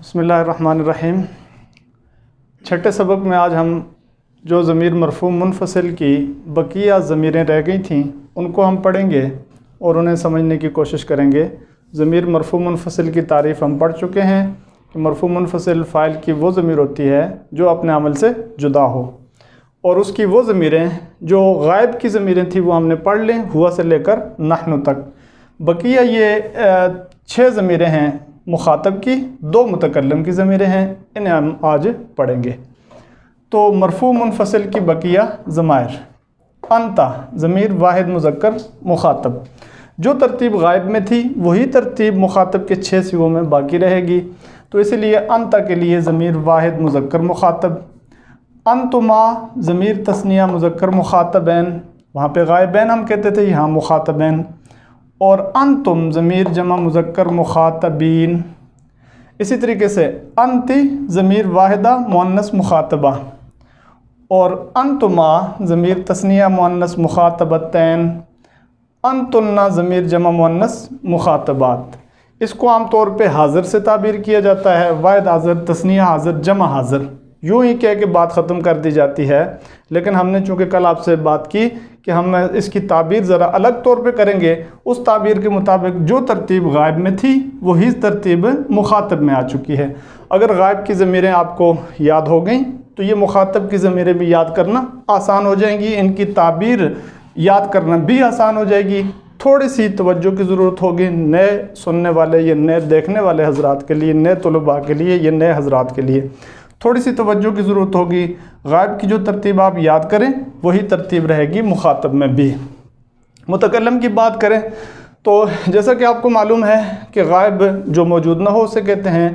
بسم اللہ الرحمن الرحیم۔ چھٹے سبق میں آج ہم جو ضمیر مرفوع منفصل کی بقیہ ضمیریں رہ گئی تھیں ان کو ہم پڑھیں گے اور انہیں سمجھنے کی کوشش کریں گے۔ ضمیر مرفوع منفصل کی تعریف ہم پڑھ چکے ہیں کہ مرفوع منفصل فاعل کی وہ ضمیر ہوتی ہے جو اپنے عمل سے جدا ہو، اور اس کی وہ ضمیریں جو غائب کی ضمیریں تھیں وہ ہم نے پڑھ لیں ہوا سے لے کر نحن تک۔ بقیہ یہ 6 ضمیریں ہیں مخاطب کی، 2 متکلم کی ضمیریں ہیں، انہیں ہم آج پڑھیں گے۔ تو مرفوع منفصل کی بقیہ ضمائر: انتا ضمیر واحد مذکر مخاطب، جو ترتیب غائب میں تھی وہی ترتیب مخاطب کے 6 صیغوں میں باقی رہے گی، تو اسی لیے انتا کے لیے ضمیر واحد مذکر مخاطب۔ انتما ضمیر تثنیہ مذکر مخاطبین، وہاں پہ غائبین ہم کہتے تھے، یہاں مخاطبین۔ اور انتم ضمیر جمع مذکر مخاطبین۔ اسی طریقے سے انتی ضمیر واحدہ مؤنث مخاطبہ، اور انتما ضمیر تثنیہ مؤنث مخاطبتین، انتن ضمیر جمع مؤنث مخاطبات۔ اس کو عام طور پہ حاضر سے تعبیر کیا جاتا ہے، واحد حاضر، تثنیہ حاضر، جمع حاضر، یوں ہی کہہ کے بات ختم کر دی جاتی ہے۔ لیکن ہم نے چونکہ کل آپ سے بات کی کہ ہم اس کی تعبیر ذرا الگ طور پہ کریں گے، اس تعبیر کے مطابق جو ترتیب غائب میں تھی وہی ترتیب مخاطب میں آ چکی ہے۔ اگر غائب کی ضمیریں آپ کو یاد ہو گئیں تو یہ مخاطب کی ضمیریں بھی یاد کرنا آسان ہو جائیں گی، ان کی تعبیر یاد کرنا بھی آسان ہو جائے گی۔ تھوڑی سی توجہ کی ضرورت ہوگی نئے سننے والے یا نئے دیکھنے والے حضرات کے لیے، نئے طلباء کے لیے یا نئے حضرات کے لیے تھوڑی سی توجہ کی ضرورت ہوگی۔ غائب کی جو ترتیب آپ یاد کریں وہی ترتیب رہے گی مخاطب میں بھی۔ متکلم کی بات کریں تو جیسا کہ آپ کو معلوم ہے کہ غائب جو موجود نہ ہو اسے کہتے ہیں،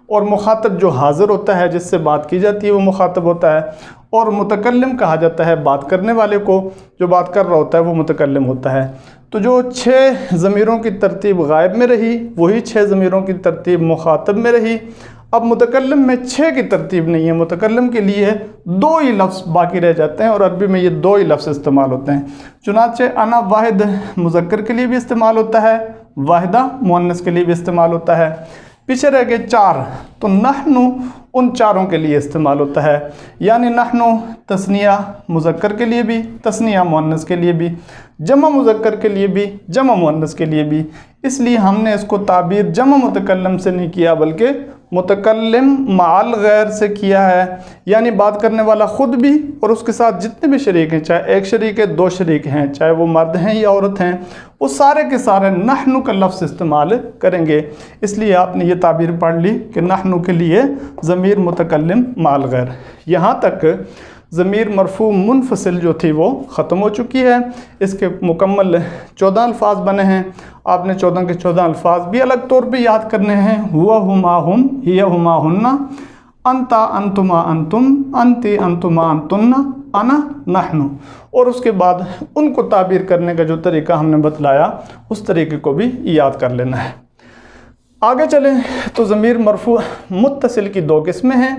اور مخاطب جو حاضر ہوتا ہے جس سے بات کی جاتی ہے وہ مخاطب ہوتا ہے، اور متکلم کہا جاتا ہے بات کرنے والے کو، جو بات کر رہا ہوتا ہے وہ متکلم ہوتا ہے۔ تو جو 6 ضمیروں کی ترتیب غائب میں رہی وہی 6 ضمیروں کی ترتیب مخاطب میں رہی۔ اب متکلم میں 6 کی ترتیب نہیں ہے، متکلم کے لیے 2 ہی لفظ باقی رہ جاتے ہیں، اور عربی میں یہ 2 ہی لفظ استعمال ہوتے ہیں۔ چنانچہ انا واحد مذکر کے لیے بھی استعمال ہوتا ہے، واحدہ مؤنث کے لیے بھی استعمال ہوتا ہے۔ پیچھے رہ گئے 4، تو نحن ان 4 کے لیے استعمال ہوتا ہے، یعنی نحن تثنیہ مذکر کے لیے بھی، تثنیہ مؤنث کے لیے بھی، جمع مذکر کے لیے بھی، جمع مؤنث کے لیے بھی۔ اس لیے ہم نے اس کو تعبیر جمع متکلم سے نہیں کیا بلکہ متکلم مع غیر سے کیا ہے، یعنی بات کرنے والا خود بھی اور اس کے ساتھ جتنے بھی شریک ہیں، چاہے ایک شریک ہے، 2 شریک ہیں، چاہے وہ مرد ہیں یا عورت ہیں، وہ سارے کے سارے نحن کا لفظ استعمال کریں گے۔ اس لیے آپ نے یہ تعبیر پڑھ لی کہ نحن کے لیے ضمیر متکلم مع غیر۔ یہاں تک ضمیر مرفوع منفصل جو تھی وہ ختم ہو چکی ہے۔ اس کے مکمل 14 الفاظ بنے ہیں، آپ نے 14 کے 14 الفاظ بھی الگ طور پہ یاد کرنے ہیں۔ ہوا ہما ہم، ہی ہما ہننا، انتا انتما انتم، انتی انتما انتن، انا نحن، اور اس کے بعد ان کو تعبیر کرنے کا جو طریقہ ہم نے بتلایا اس طریقے کو بھی یاد کر لینا ہے۔ آگے چلیں تو ضمیر مرفوع متصل کی 2 قسمیں ہیں،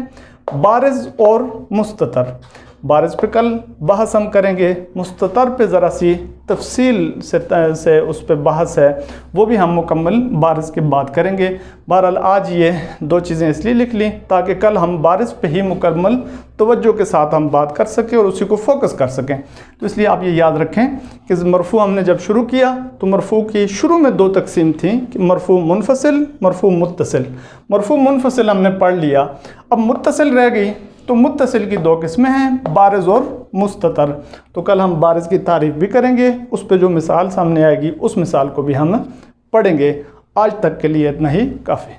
بارز اور مستتر۔ بارز پہ کل بحث ہم کریں گے، مستتر پہ ذرا سی تفصیل سے اس پہ بحث ہے، وہ بھی ہم مکمل بارز کے بعد کریں گے۔ بہرحال آج یہ 2 چیزیں اس لیے لکھ لیں تاکہ کل ہم بارز پہ ہی مکمل توجہ کے ساتھ ہم بات کر سکیں اور اسی کو فوکس کر سکیں۔ تو اس لیے آپ یہ یاد رکھیں کہ مرفوع ہم نے جب شروع کیا تو مرفوع کی شروع میں 2 تقسیم تھیں کہ مرفوع منفصل، مرفوع متصل۔ مرفوع منفصل ہم نے پڑھ لیا، اب متصل رہ گئی، تو متصل کی 2 قسمیں ہیں، بارز اور مستتر۔ تو کل ہم بارز کی تعریف بھی کریں گے، اس پہ جو مثال سامنے آئے گی اس مثال کو بھی ہم پڑھیں گے۔ آج تک کے لیے اتنا ہی کافی۔